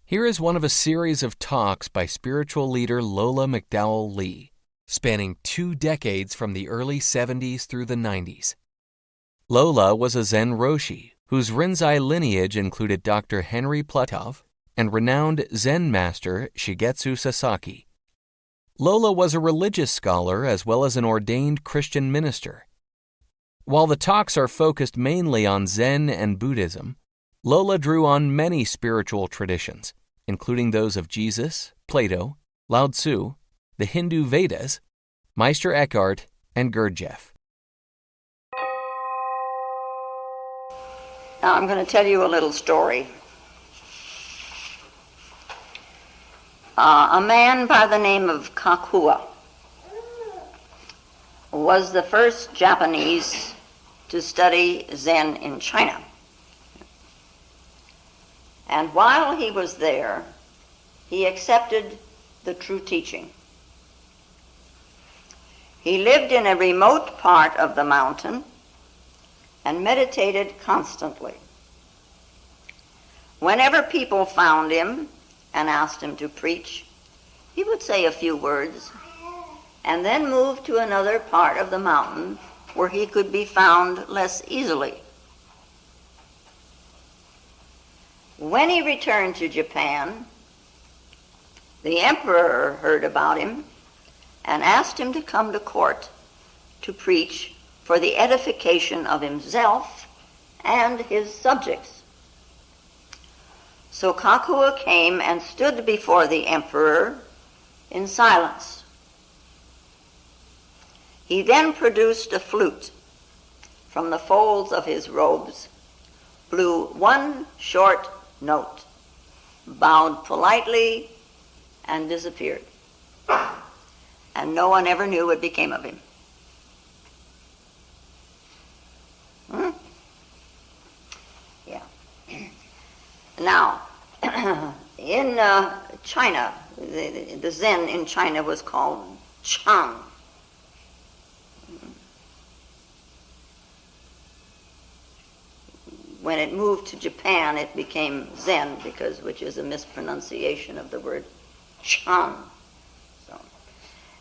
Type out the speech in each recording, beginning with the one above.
Here is one of a series of talks by spiritual leader Lola McDowell Lee, spanning 2 decades from the early 70s through the 90s. Lola was a Zen Roshi, whose Rinzai lineage included Dr. Henry Plutov and renowned Zen master Shigetsu Sasaki. Lola was a religious scholar as well as an ordained Christian minister. While the talks are focused mainly on Zen and Buddhism, Lola drew on many spiritual traditions, including those of Jesus, Plato, Lao Tzu, the Hindu Vedas, Meister Eckhart, and Gurdjieff. Now I'm going to tell you a little story. A man by the name of Kakua was the first Japanese to study Zen in China. And while he was there, he accepted the true teaching. He lived in a remote part of the mountain and meditated constantly. Whenever people found him and asked him to preach, he would say a few words and then move to another part of the mountain where he could be found less easily. When he returned to Japan, the emperor heard about him and asked him to come to court to preach for the edification of himself and his subjects. So Kakua came and stood before the emperor in silence. He then produced a flute from the folds of his robes, blew one short note, bowed politely, and disappeared. And no one ever knew what became of him. Yeah. Now, in China, the Zen in China was called Chan. When it moved to Japan, it became Zen, which is a mispronunciation of the word Chan.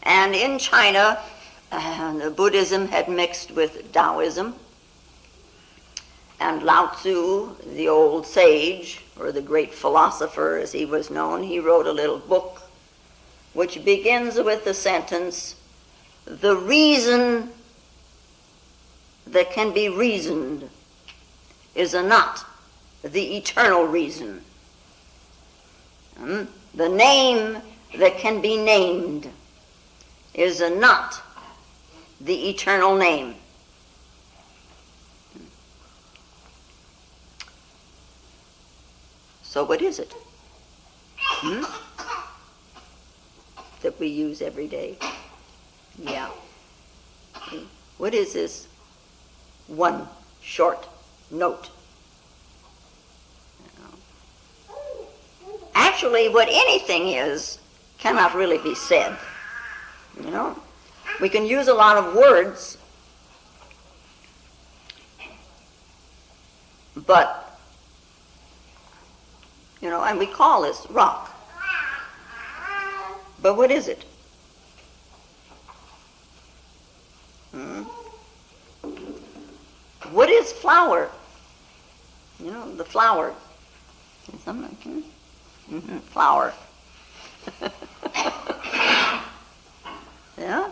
And in China, Buddhism had mixed with Taoism, and Lao Tzu, the old sage, or the great philosopher as he was known, he wrote a little book which begins with the sentence, "The reason that can be reasoned is not the eternal reason. The name that can be named is not the eternal name." So what is it that we use every day? Yeah. What is this one short note? Actually, what anything is cannot really be said. You know, we can use a lot of words, but, and we call this rock. But what is it? What is flower? The flower. Flower. Yeah?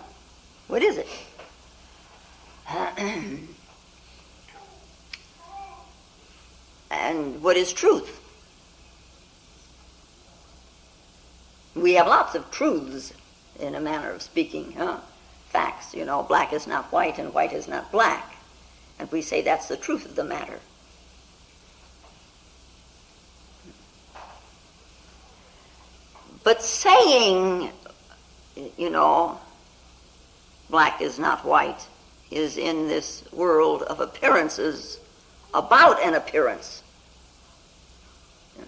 What is it? And what is truth? We have lots of truths, in a manner of speaking, facts. Black is not white and white is not black. And we say that's the truth of the matter. But saying, black is not white, is in this world of appearances about an appearance.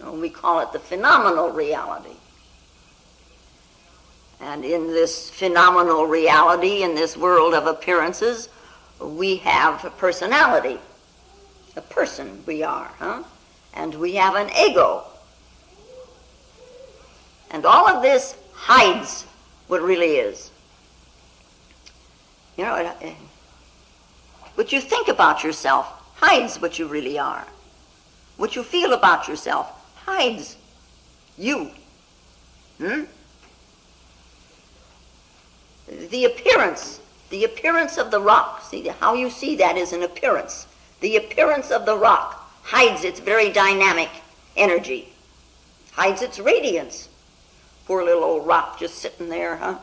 We call it the phenomenal reality. And in this phenomenal reality, in this world of appearances, we have a personality. A person we are, And we have an ego. And all of this hides what really is. You know, what you think about yourself hides what you really are. What you feel about yourself hides you. The appearance of the rock, see, how you see that is an appearance. The appearance of the rock hides its very dynamic energy, hides its radiance. Poor little old rock just sitting there, huh?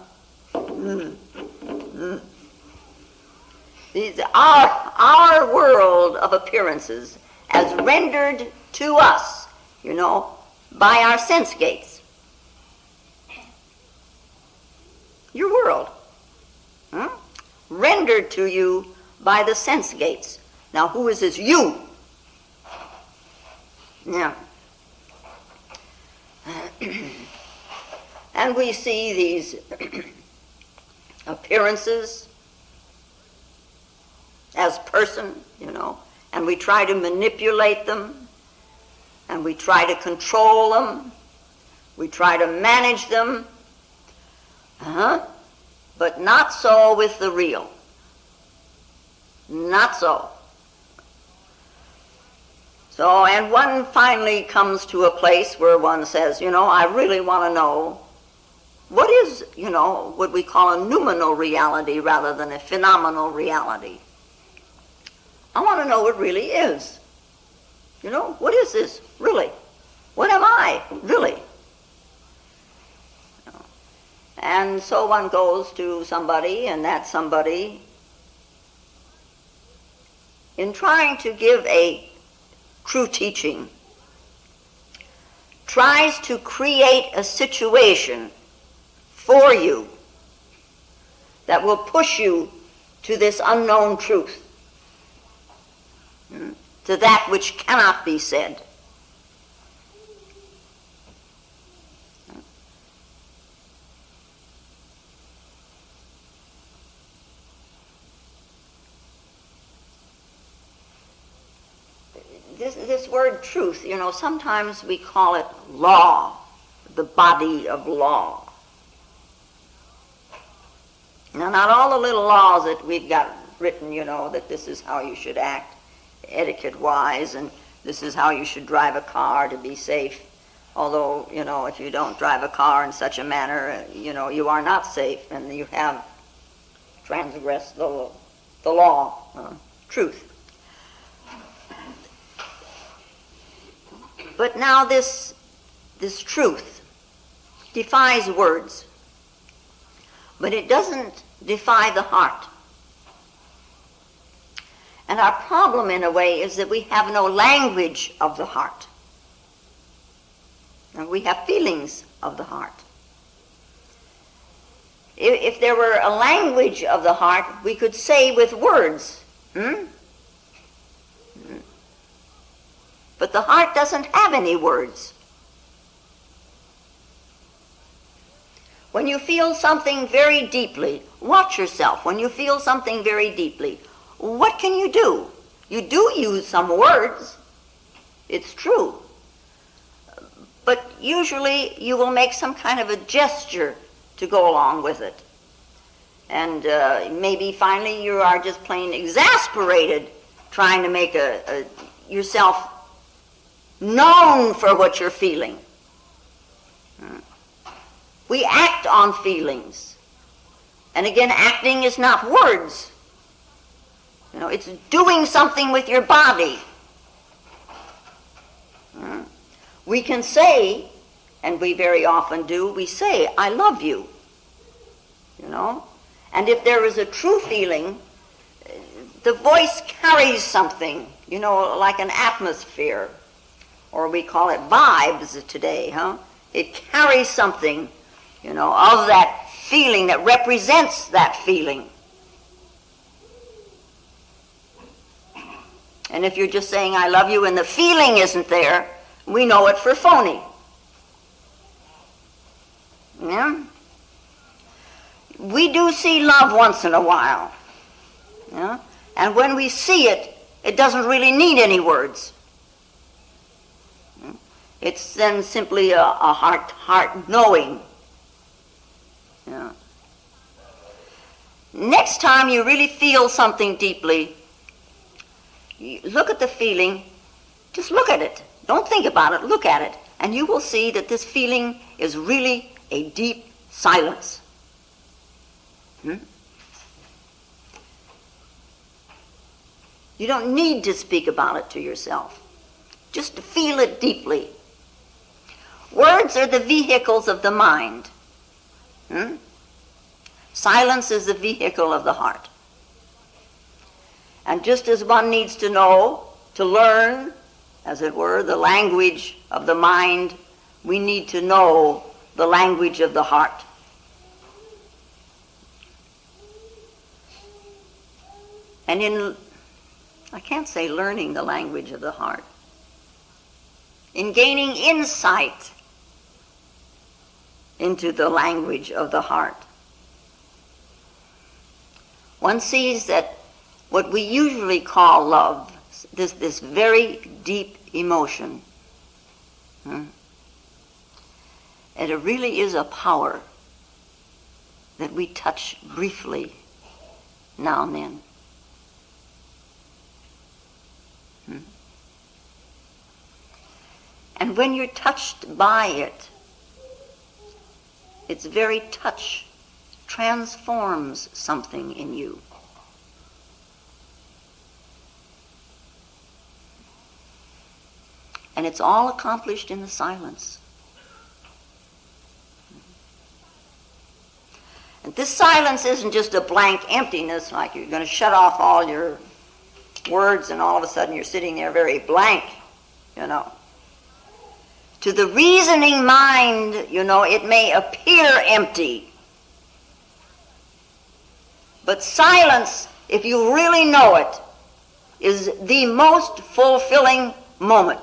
Our world of appearances as rendered to us, you know, by our sense gates. Your world, rendered to you by the sense gates. Now, who is this you? Yeah. And we see these appearances as person, you know, and we try to manipulate them, and we try to control them, we try to manage them, but not so with the real. Not so. So, and one finally comes to a place where one says, you know, I really want to know what is, you know, what we call a noumenal reality rather than a phenomenal reality. I want to know what really is. You know, what is this really? What am I really? And so one goes to somebody, and that somebody, in trying to give a true teaching, tries to create a situation for you that will push you to this unknown truth, to that which cannot be said. This word truth, you know, sometimes we call it law, the body of law. Now, not all the little laws that we've got written, you know, that this is how you should act etiquette-wise, and this is how you should drive a car to be safe. Although, you know, if you don't drive a car in such a manner, you know, you are not safe, and you have transgressed the law, truth. But now this truth defies words, but it doesn't defy the heart. And our problem, in a way, is that we have no language of the heart. And we have feelings of the heart. If there were a language of the heart, we could say with words, But the heart doesn't have any words. When you feel something very deeply, watch yourself. When you feel something very deeply, what can you do? You do use some words. It's true. But usually you will make some kind of a gesture to go along with it. And maybe finally you are just plain exasperated trying to make yourself known for what you're feeling. We act on feelings. And again, acting is not words. You know, it's doing something with your body. We can say, and we very often do, we say, I love you. You know? And if there is a true feeling, the voice carries something, you know, like an atmosphere. Or we call it vibes today, huh? It carries something, you know, of that feeling that represents that feeling. And if you're just saying, I love you, and the feeling isn't there, we know it for phony. Yeah? We do see love once in a while. Yeah? And when we see it, it doesn't really need any words. It's then simply a heart knowing. Yeah. Next time you really feel something deeply, you look at the feeling, just look at it. Don't think about it, look at it. And you will see that this feeling is really a deep silence. You don't need to speak about it to yourself. Just to feel it deeply. Words are the vehicles of the mind. Silence is the vehicle of the heart. And just as one needs to know, to learn, as it were, the language of the mind, we need to know the language of the heart. And I can't say learning the language of the heart, in gaining insight into the language of the heart, one sees that what we usually call love, this very deep emotion, and it really is a power that we touch briefly now and then. And when you're touched by it, its very touch transforms something in you. And it's all accomplished in the silence. And this silence isn't just a blank emptiness, like you're going to shut off all your words and all of a sudden you're sitting there very blank, you know. To the reasoning mind, you know, it may appear empty. But silence, if you really know it, is the most fulfilling moment.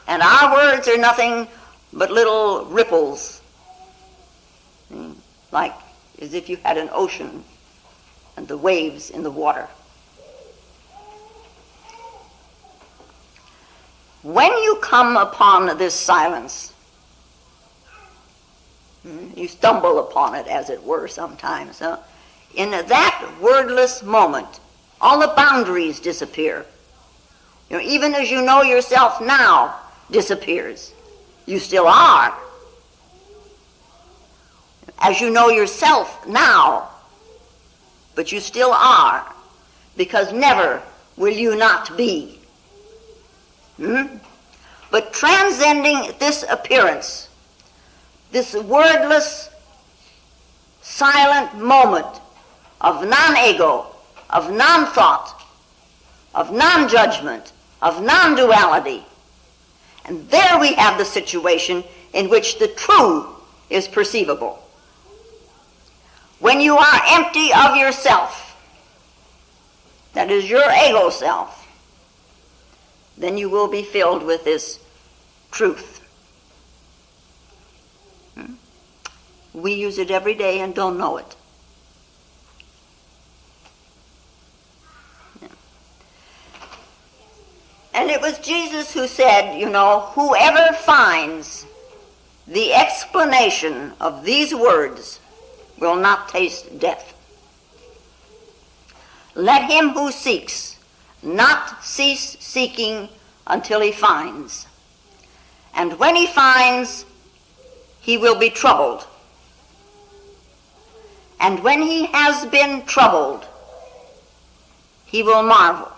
And our words are nothing but little ripples, like as if you had an ocean and the waves in the water. When you come upon this silence, you stumble upon it, as it were, sometimes. In that wordless moment, all the boundaries disappear. You know, even as you know yourself now disappears. You still are. As you know yourself now, but you still are, because never will you not be. But transcending this appearance, this wordless, silent moment of non-ego, of non-thought, of non-judgment, of non-duality, and there we have the situation in which the true is perceivable. When you are empty of yourself, that is your ego self, then you will be filled with this truth. We use it every day and don't know it. And it was Jesus who said, you know, whoever finds the explanation of these words will not taste death. Let him who seeks not cease seeking until he finds. And when he finds, he will be troubled. And when he has been troubled, he will marvel.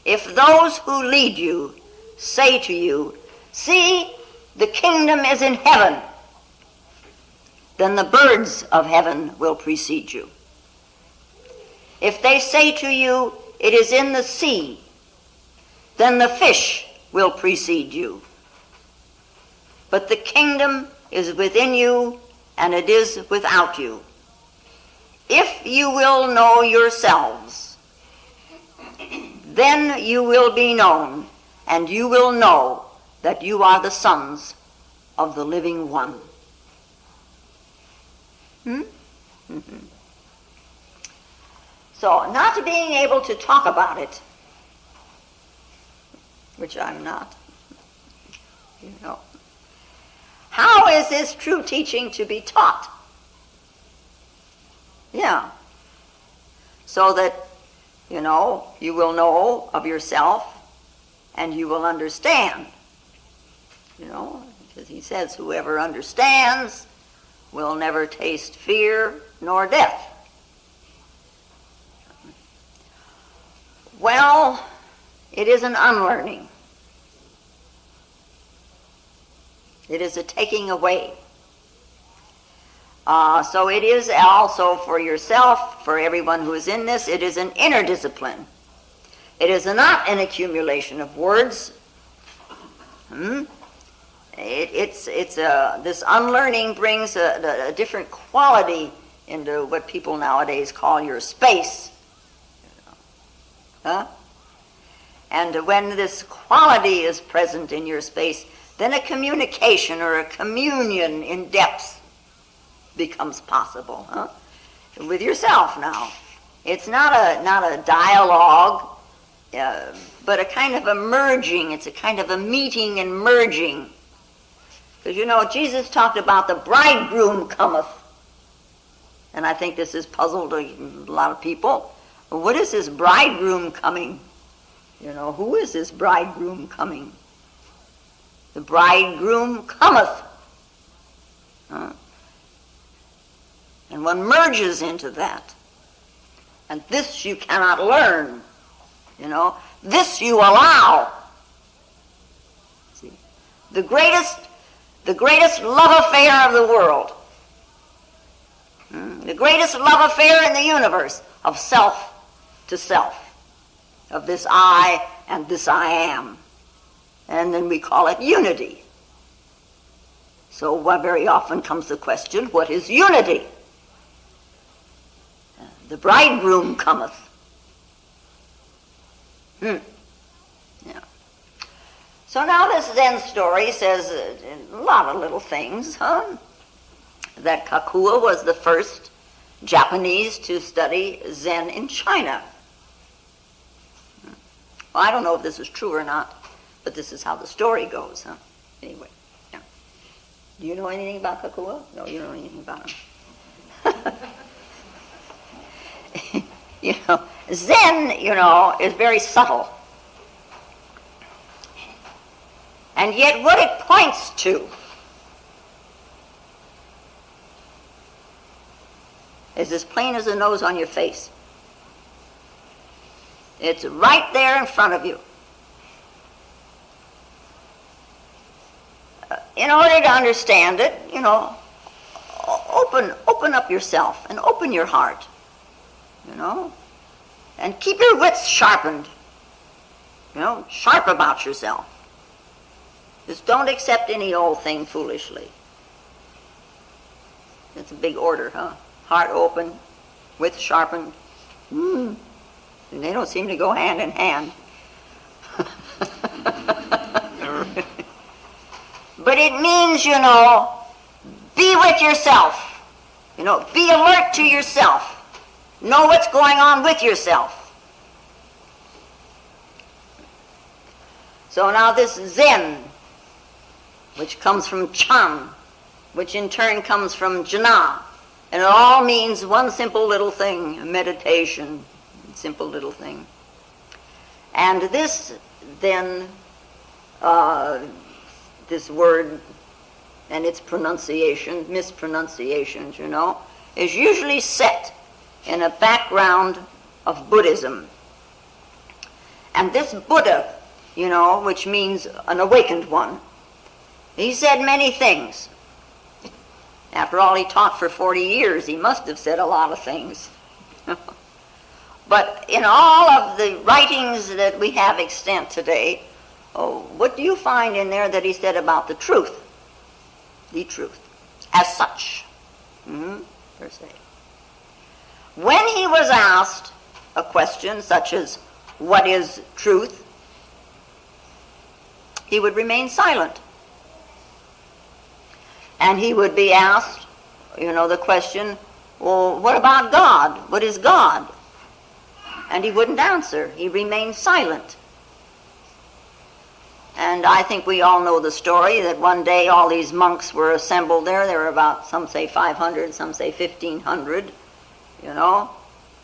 If those who lead you say to you, see, the kingdom is in heaven, then the birds of heaven will precede you. If they say to you, it is in the sea, then the fish will precede you. But the kingdom is within you, and it is without you. If you will know yourselves, then you will be known, and you will know that you are the sons of the living one. So, not being able to talk about it which I'm not. You know. How is this true teaching to be taught? Yeah. So that, you know, you will know of yourself and you will understand. You know, because he says, whoever understands will never taste fear nor death. Well, it is an unlearning. It is a taking away. So it is also for yourself, for everyone who is in this, it is an inner discipline. It is not an accumulation of words. This unlearning brings a different quality into what people nowadays call your space. Huh? And when this quality is present in your space, then a communication or a communion in depth becomes possible, huh? With yourself now. It's not a dialogue, but a kind of a merging. It's a kind of a meeting and merging. Because, you know, Jesus talked about the bridegroom cometh. And I think this has puzzled a lot of people. What is this bridegroom coming? You know, who is this bridegroom coming? The bridegroom cometh. And one merges into that. And this you cannot learn. You know, this you allow. See, the greatest love affair of the world, the greatest love affair in the universe, of self to self, of this I and this I am. And then we call it unity. So very often comes the question, what is unity? The bridegroom cometh. Yeah. So now this Zen story says a lot of little things, huh? That Kakua was the first Japanese to study Zen in China. Well, I don't know if this is true or not, but this is how the story goes, huh? Anyway, yeah. Do you know anything about Kakua? No, you don't know anything about him. You know, Zen, you know, is very subtle. And yet what it points to is as plain as the nose on your face. It's right there in front of you. In order to understand it, you know, open up yourself and open your heart, you know, and keep your wits sharpened, you know, sharp about yourself. Just don't accept any old thing foolishly. It's a big order, huh? Heart open, wits sharpened. And they don't seem to go hand in hand. But it means, you know, be with yourself. You know, be alert to yourself. Know what's going on with yourself. So now this Zen, which comes from Chan, which in turn comes from Jhana, and it all means one simple little thing, meditation, simple little thing. And this then, this word and its pronunciation, mispronunciations, you know, is usually set in a background of Buddhism. And this Buddha, you know, which means an awakened one, he said many things. After all, he taught for 40 years. He must have said a lot of things. But in all of the writings that we have extant today, what do you find in there that he said about the truth? The truth, as such, per se. When he was asked a question such as, what is truth? He would remain silent. And he would be asked, you know, the question, well, what about God? What is God? And he wouldn't answer. He remained silent. And I think we all know the story that one day all these monks were assembled there. There were about, some say 500, some say 1,500, you know.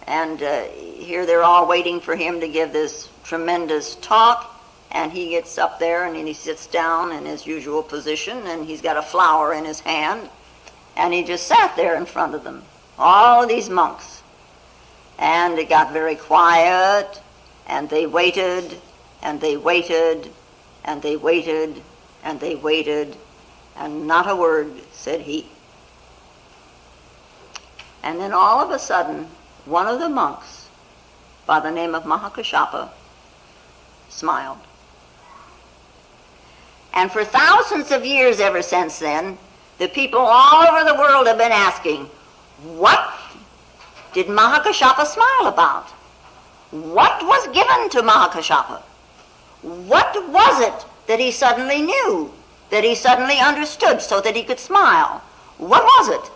And here they're all waiting for him to give this tremendous talk. And he gets up there and he sits down in his usual position, and he's got a flower in his hand. And he just sat there in front of them, all of these monks. And it got very quiet, and they waited, and they waited, and they waited, and they waited, and not a word said he. And then all of a sudden, one of the monks, by the name of Mahakashapa, smiled. And for thousands of years ever since then, the people all over the world have been asking, what did Mahakashapa smile about? What was given to Mahakashapa? What was it that he suddenly knew, that he suddenly understood so that he could smile? What was it?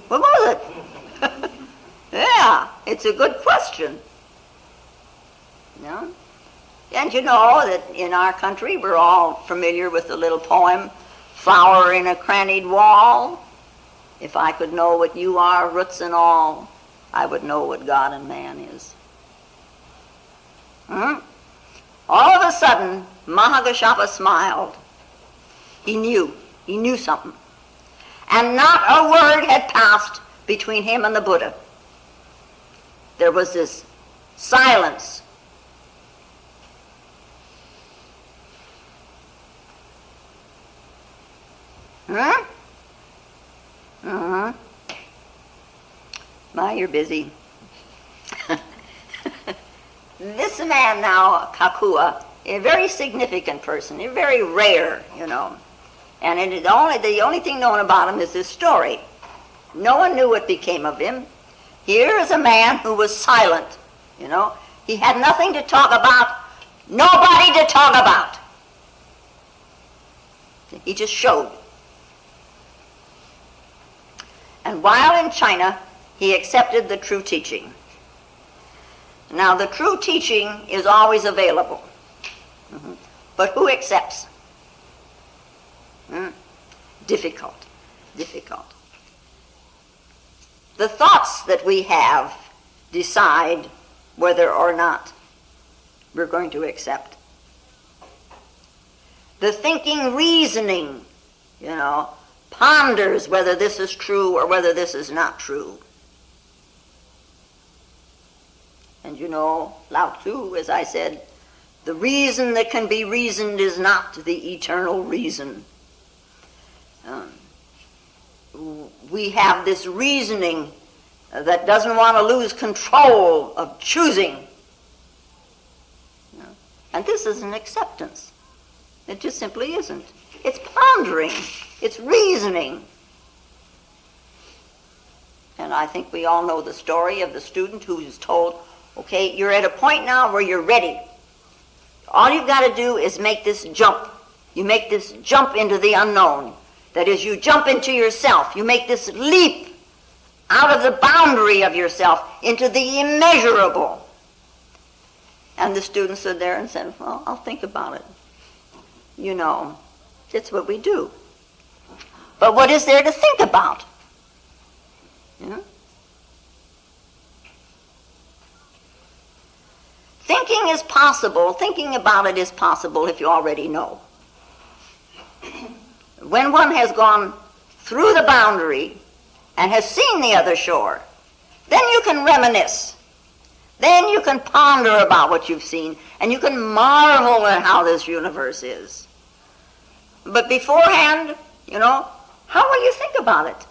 What was it? Yeah, it's a good question. No? And you know that in our country we're all familiar with the little poem, Flower in a Crannied Wall. If I could know what you are, roots and all, I would know what God and man is. All of a sudden, Mahakashapa smiled. He knew something. And not a word had passed between him and the Buddha. There was this silence. My, you're busy. This man now, Kakua, a very significant person, a very rare, you know. And the only thing known about him is this story. No one knew what became of him. Here is a man who was silent, you know. He had nothing to talk about, nobody to talk about. He just showed. And while in China, he accepted the true teaching. Now, the true teaching is always available. But who accepts? Difficult. The thoughts that we have decide whether or not we're going to accept. The thinking, reasoning, you know, ponders whether this is true or whether this is not true. And you know, Lao Tzu, as I said, the reason that can be reasoned is not the eternal reason. We have this reasoning that doesn't want to lose control of choosing. And this is an acceptance. It just simply isn't. It's pondering. It's reasoning. And I think we all know the story of the student who's told, okay, you're at a point now where you're ready. All you've got to do is make this jump. You make this jump into the unknown. That is, you jump into yourself. You make this leap out of the boundary of yourself into the immeasurable. And the student stood there and said, well, I'll think about it. You know, it's what we do. But what is there to think about? You know? Thinking is possible. Thinking about it is possible if you already know. When one has gone through the boundary and has seen the other shore, then you can reminisce. Then you can ponder about what you've seen, and you can marvel at how this universe is. But beforehand, you know, how will you think about it?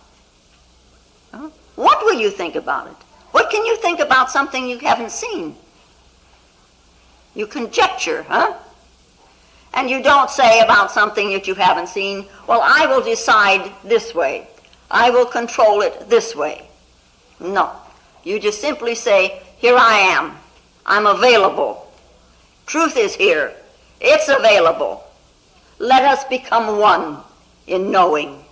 Huh? What will you think about it? What can you think about something you haven't seen? You conjecture, huh? And you don't say about something that you haven't seen, well, I will decide this way. I will control it this way. No. You just simply say, here I am. I'm available. Truth is here. It's available. Let us become one in knowing.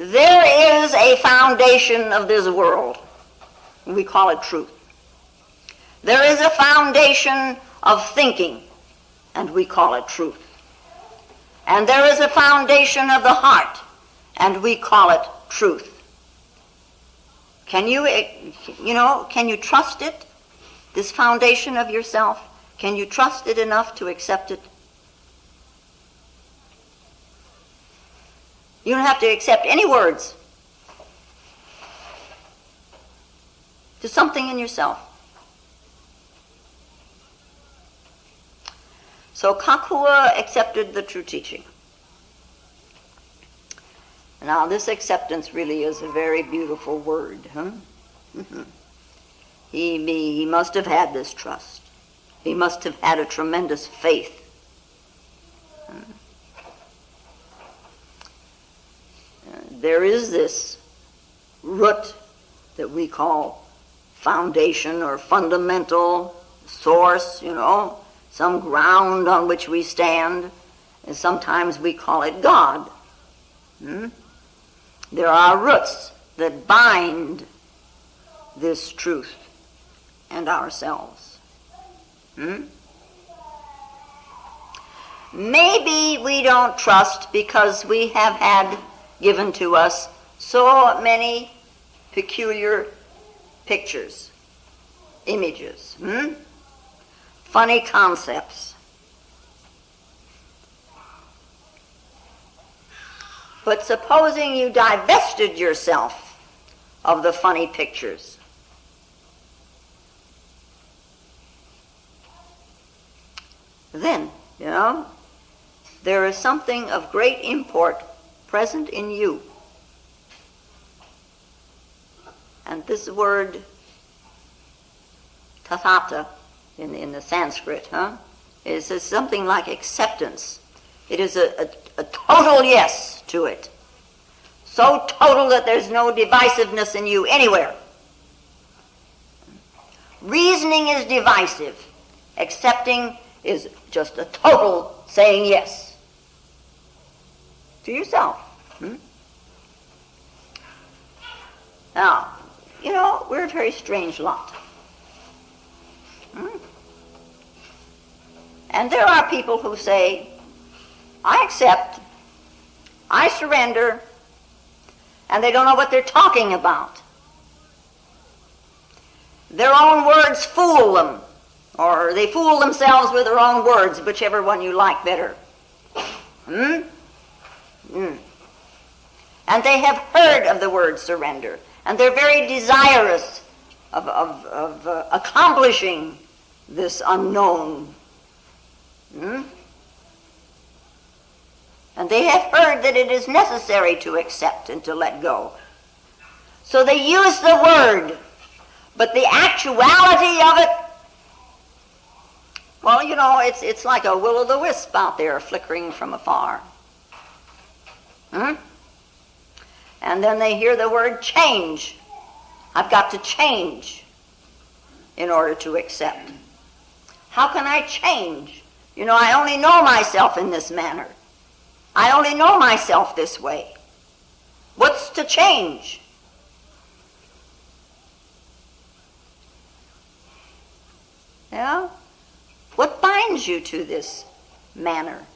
There is a foundation of this world. We call it truth. There is a foundation of thinking, and we call it truth. And there is a foundation of the heart, and we call it truth. Can you trust it? This foundation of yourself? Can you trust it enough to accept it? You don't have to accept any words. Just something in yourself. So Kakua accepted the true teaching. Now this acceptance really is a very beautiful word, huh? He must have had this trust. He must have had a tremendous faith. There is this root that we call foundation or fundamental source, some ground on which we stand, and sometimes we call it God. There are roots that bind this truth and ourselves. Maybe we don't trust because we have had given to us so many peculiar pictures, images, funny concepts. But supposing you divested yourself of the funny pictures, then, there is something of great import present in you. And this word, tathata, in the Sanskrit, is something like acceptance. It is a total yes to it. So total that there's no divisiveness in you anywhere. Reasoning is divisive. Accepting is just a total saying yes to yourself. Now, we're a very strange lot. And there are people who say, I accept, I surrender, and they don't know what they're talking about. Their own words fool them, or they fool themselves with their own words, whichever one you like better. And they have heard of the word surrender, and they're very desirous of accomplishing this unknown. And they have heard that it is necessary to accept and to let go. So they use the word, but the actuality of it, well, it's like a will-o'-the-wisp out there flickering from afar. And then they hear the word change. I've got to change in order to accept. How can I change? I only know myself in this manner. I only know myself this way. What's to change? What binds you to this manner?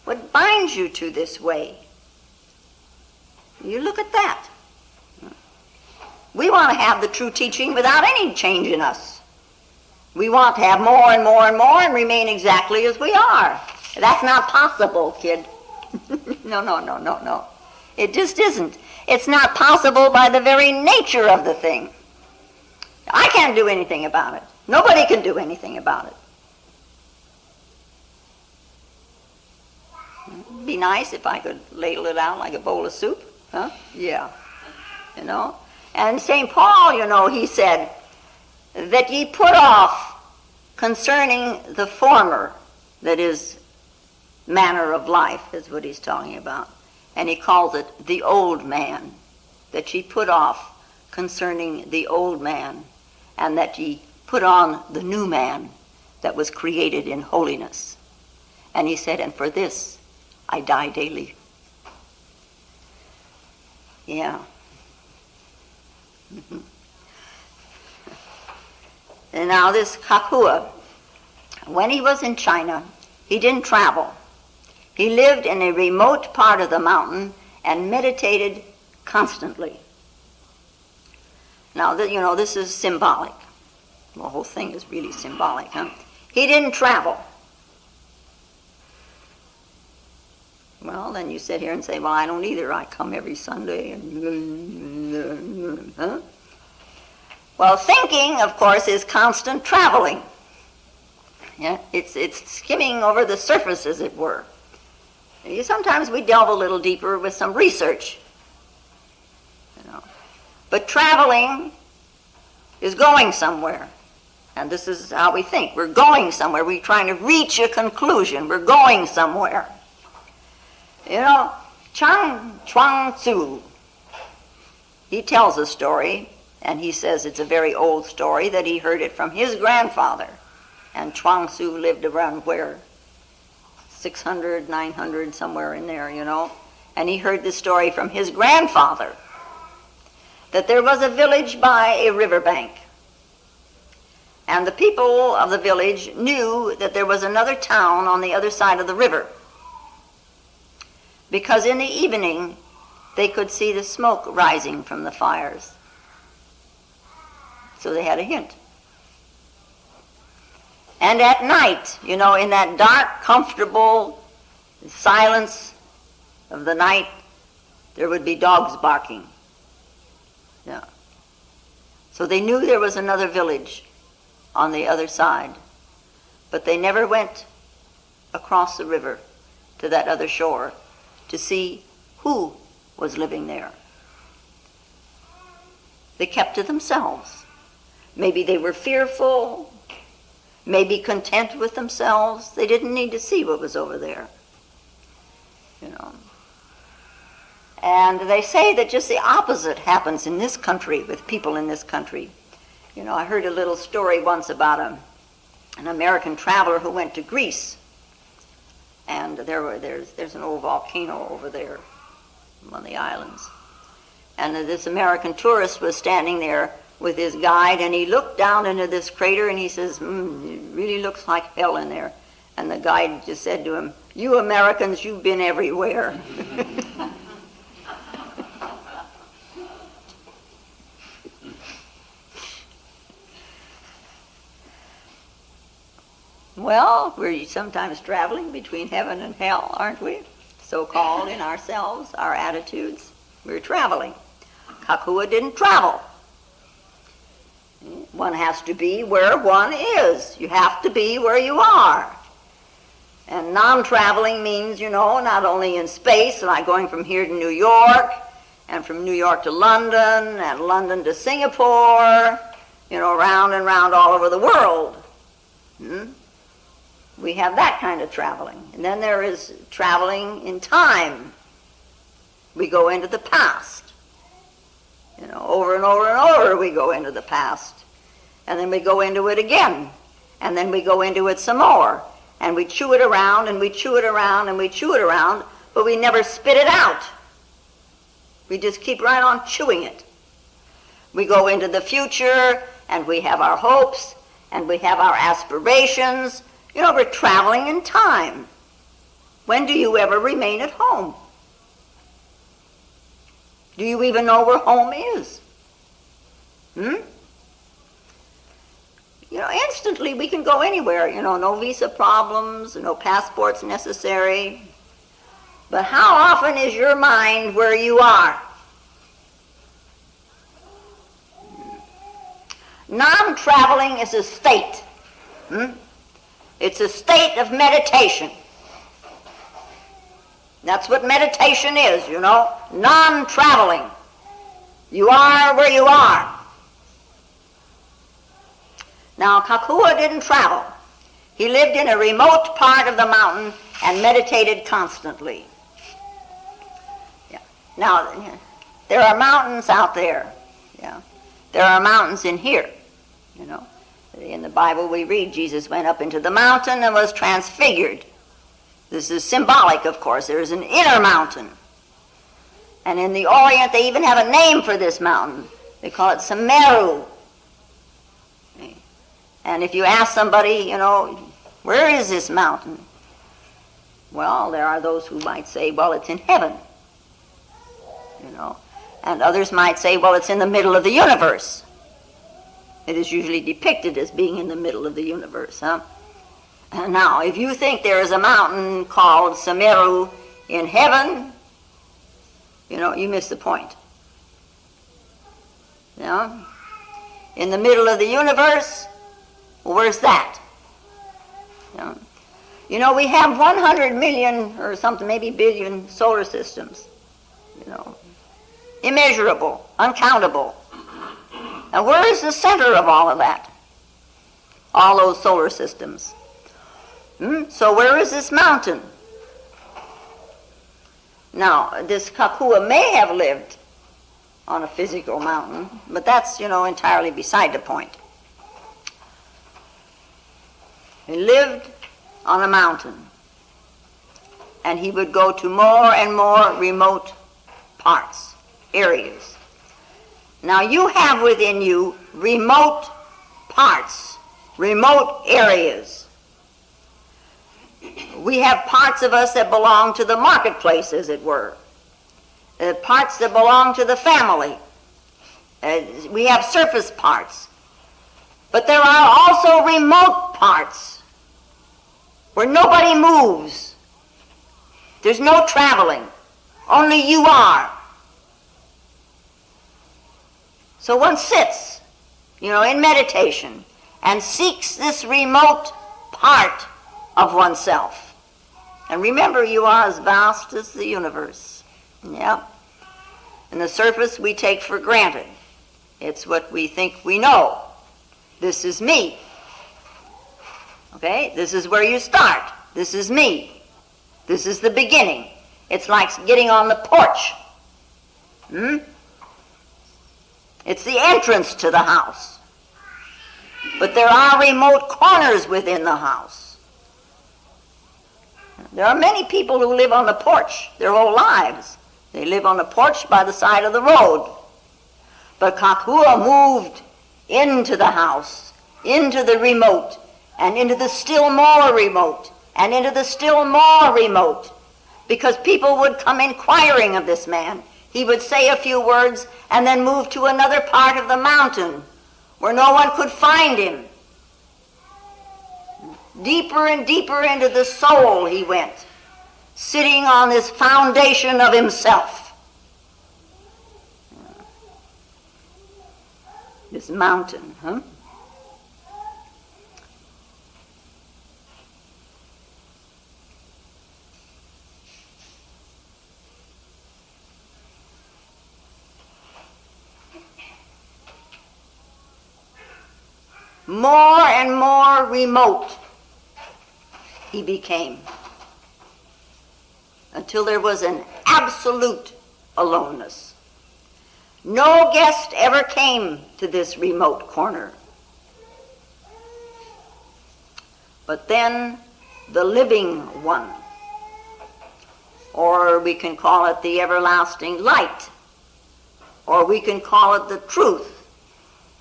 What binds you to this way? You look at that. We want to have the true teaching without any change in us. We want to have more and more and more and remain exactly as we are. That's not possible, kid. No. It just isn't. It's not possible by the very nature of the thing. I can't do anything about it. Nobody can do anything about it. It'd be nice if I could ladle it out like a bowl of soup. Yeah. And St. Paul, he said that ye put off concerning the former, that is, manner of life, is what he's talking about. And he calls it the old man, that ye put off concerning the old man, and that ye put on the new man that was created in holiness. And he said, and for this I die daily. Yeah. And now this Kakua, when he was in China, he didn't travel. He lived in a remote part of the mountain and meditated constantly. Now, this is symbolic. The whole thing is really symbolic, huh? He didn't travel. Well, then you sit here and say, well, I don't either. I come every Sunday. Huh? Well, thinking, of course, is constant traveling. Yeah? It's skimming over the surface, as it were. Sometimes we delve a little deeper with some research. But traveling is going somewhere. And this is how we think. We're going somewhere. We're trying to reach a conclusion. We're going somewhere. Chuang Tzu, he tells a story, and he says it's a very old story, that he heard it from his grandfather. And Chuang Tzu lived around where? 600, 900, somewhere in there, And he heard this story from his grandfather, that there was a village by a riverbank. And the people of the village knew that there was another town on the other side of the river, because in the evening they could see the smoke rising from the fires. So they had a hint. And at night, in that dark, comfortable silence of the night, there would be dogs barking. Yeah. So they knew there was another village on the other side, but they never went across the river to that other shore to see who was living there. They kept to themselves. Maybe they were fearful, maybe content with themselves. They didn't need to see what was over there. And they say that just the opposite happens in this country, with people in this country. I heard a little story once about an American traveler who went to Greece. And there's an old volcano over there, one of the islands. And this American tourist was standing there with his guide, and he looked down into this crater, and he says, it really looks like hell in there. And the guide just said to him, you Americans, you've been everywhere. Well, we're sometimes traveling between heaven and hell, aren't we? So-called in ourselves, our attitudes. We're traveling. Kakua didn't travel. One has to be where one is. You have to be where you are. And non-traveling means, not only in space, like going from here to New York, and from New York to London, and London to Singapore, round and round all over the world. We have that kind of traveling. And then there is traveling in time. We go into the past. Over and over and over we go into the past. And then we go into it again. And then we go into it some more. And we chew it around, and we chew it around, and we chew it around, but we never spit it out. We just keep right on chewing it. We go into the future, and we have our hopes, and we have our aspirations. We're traveling in time. When do you ever remain at home? Do you even know where home is? Instantly we can go anywhere. No visa problems, no passports necessary. But how often is your mind where you are? Non-traveling is a state. It's a state of meditation. That's what meditation is, non-traveling. You are where you are. Now, Kakua didn't travel. He lived in a remote part of the mountain and meditated constantly. Yeah. Now, there are mountains out there. Yeah. There are mountains in here, In the Bible we read, Jesus went up into the mountain and was transfigured. This is symbolic, of course. There is an inner mountain. And in the Orient, they even have a name for this mountain. They call it Sumeru. And if you ask somebody, where is this mountain? Well, there are those who might say, well, it's in heaven. And others might say, well, it's in the middle of the universe. It is usually depicted as being in the middle of the universe. Now, if you think there is a mountain called Sumeru in heaven, you miss the point. In the middle of the universe, well, where's that? We have 100 million or something, maybe billion solar systems. Immeasurable, uncountable. And where is the center of all of that? All those solar systems. So where is this mountain? Now, this Kakua may have lived on a physical mountain, but that's, entirely beside the point. He lived on a mountain, and he would go to more and more remote parts, areas. Now, you have within you remote parts, remote areas. We have parts of us that belong to the marketplace, as it were. Parts that belong to the family. We have surface parts. But there are also remote parts where nobody moves. There's no traveling. Only you are. So one sits, in meditation and seeks this remote part of oneself. And remember, you are as vast as the universe. Yeah. And the surface we take for granted. It's what we think we know. This is me. Okay? This is where you start. This is me. This is the beginning. It's like getting on the porch. It's the entrance to the house. But there are remote corners within the house. There are many people who live on the porch their whole lives. They live on the porch by the side of the road. But Kakua moved into the house, into the remote, and into the still more remote, and into the still more remote, because people would come inquiring of this man. He would say a few words and then move to another part of the mountain where no one could find him. Deeper and deeper into the soul he went, sitting on this foundation of himself. This mountain, More and more remote he became, until there was an absolute aloneness. No guest ever came to this remote corner. But then the living one, or we can call it the everlasting light, or we can call it the truth,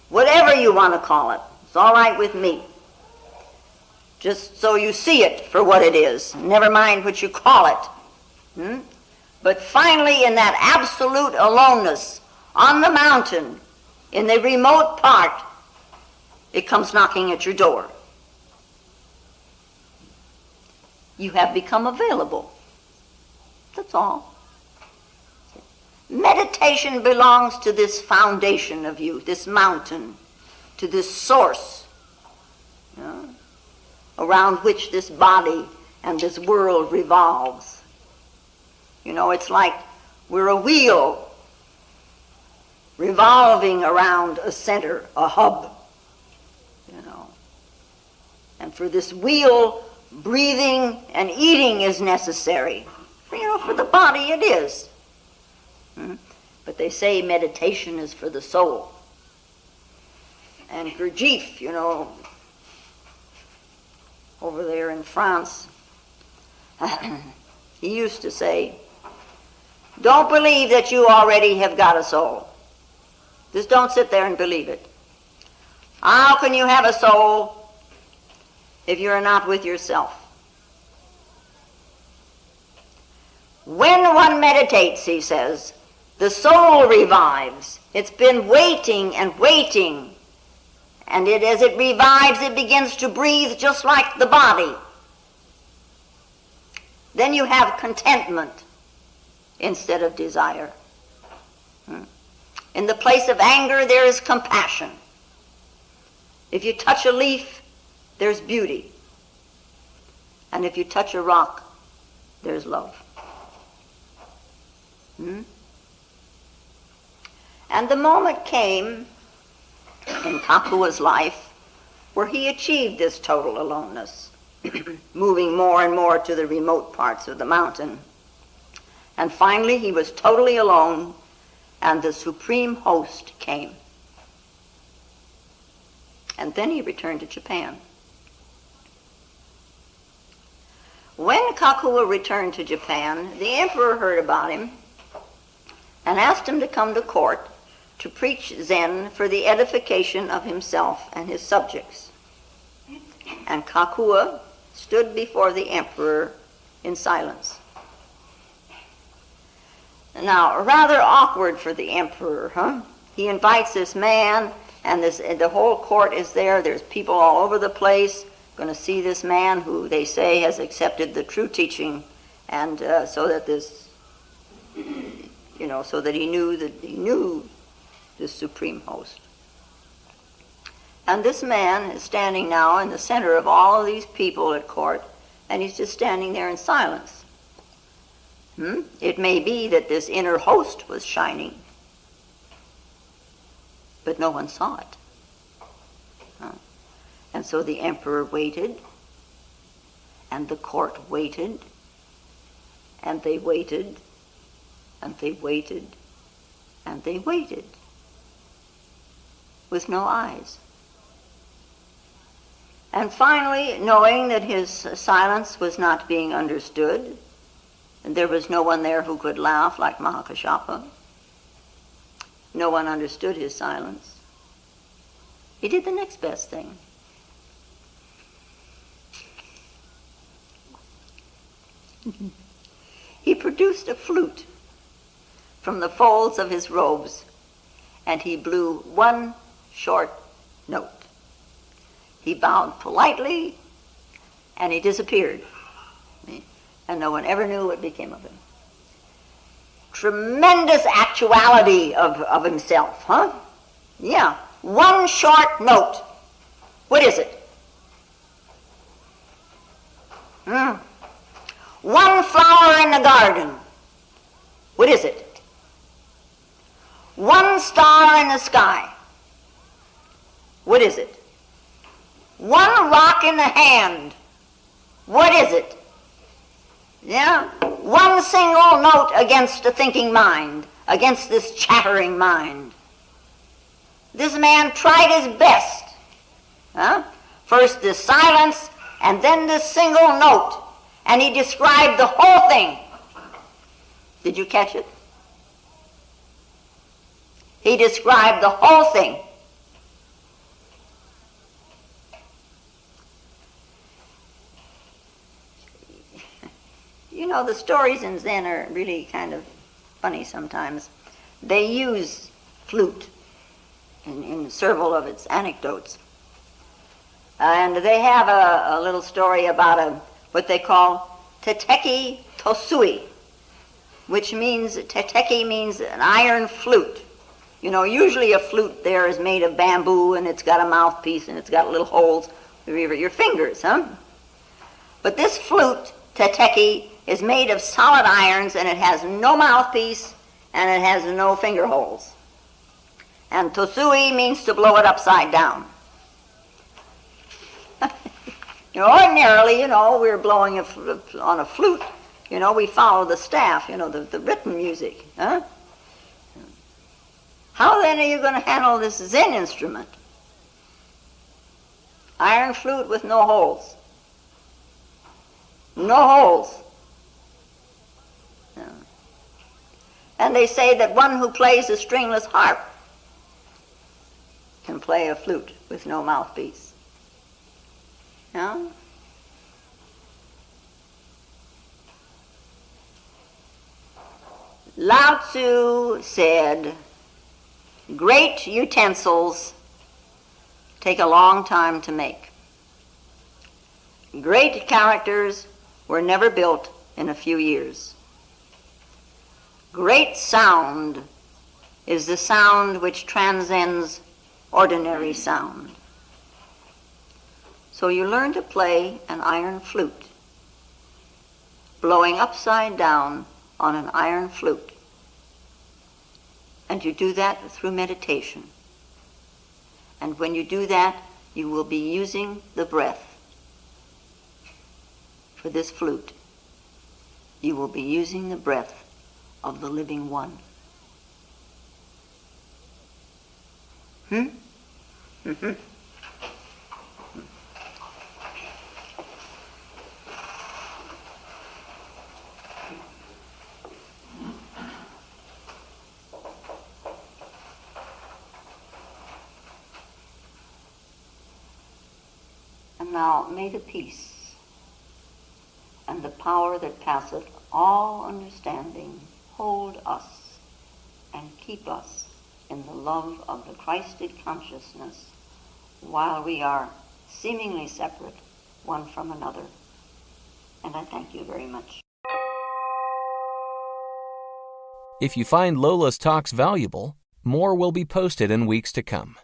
whatever you want to call it. It's all right with me. Just so you see it for what it is. Never mind what you call it. But finally, in that absolute aloneness, on the mountain, in the remote part, it comes knocking at your door. You have become available. That's all. Meditation belongs to this foundation of you, this mountain, to this source, around which this body and this world revolves. It's like we're a wheel revolving around a center, a hub, And for this wheel, breathing and eating is necessary. For the body it is. But they say meditation is for the soul. And Gurdjieff, over there in France, he used to say, Don't believe that you already have got a soul. Just don't sit there and believe it. How can you have a soul if you're not with yourself? When one meditates, he says, the soul revives. It's been waiting and waiting. And as it revives, it begins to breathe just like the body. Then you have contentment instead of desire. In the place of anger, there is compassion. If you touch a leaf, there's beauty. And if you touch a rock, there's love. And the moment came in Kakua's life where he achieved this total aloneness, moving more and more to the remote parts of the mountain. And finally he was totally alone, and the Supreme Host came. And then he returned to Japan. When Kakua returned to Japan, the emperor heard about him and asked him to come to court to preach Zen for the edification of himself and his subjects. And Kakua stood before the emperor in silence. Now, rather awkward for the emperor, huh? He invites this man, and the whole court is there. There's people all over the place going to see this man who they say has accepted the true teaching, and so that this, so that he knew the Supreme Host. And this man is standing now in the center of all of these people at court, and he's just standing there in silence. It may be that this inner host was shining, but no one saw it. And so the emperor waited, and the court waited, and they waited, and they waited, and they waited, with no eyes. And finally, knowing that his silence was not being understood, and there was no one there who could laugh like Mahakashapa, no one understood his silence, he did the next best thing. He produced a flute from the folds of his robes, and he blew one short note. He bowed politely, and he disappeared. And no one ever knew what became of him. Tremendous actuality of himself, huh? Yeah, one short note. What is it? One flower in the garden. What is it? One star in the sky. What is it? One rock in the hand. What is it? Yeah? One single note against a thinking mind, against this chattering mind. This man tried his best. First this silence, and then this single note. And he described the whole thing. Did you catch it? He described the whole thing. The stories in Zen are really kind of funny sometimes. They use flute in several of its anecdotes. And they have a little story about what they call teteki tosui, which means, teteki means an iron flute. Usually a flute there is made of bamboo, and it's got a mouthpiece, and it's got little holes for your fingers, huh? But this flute, teteki, is made of solid irons, and it has no mouthpiece, and it has no finger holes. And tosui means to blow it upside down. Ordinarily, we're blowing on a flute, we follow the staff, the written music. Huh? How then are you going to handle this Zen instrument? Iron flute with no holes. No holes. And they say that one who plays a stringless harp can play a flute with no mouthpiece. Yeah? Lao Tzu said, great utensils take a long time to make. Great characters were never built in a few years. Great sound is the sound which transcends ordinary sound. So you learn to play an iron flute, blowing upside down on an iron flute. And you do that through meditation. And when you do that, you will be using the breath for this flute. You will be using the breath of the living one. Mm-hmm. And now may the peace and the power that passeth all understanding hold us and keep us in the love of the Christed consciousness while we are seemingly separate one from another. And I thank you very much. If you find Lola's talks valuable, more will be posted in weeks to come.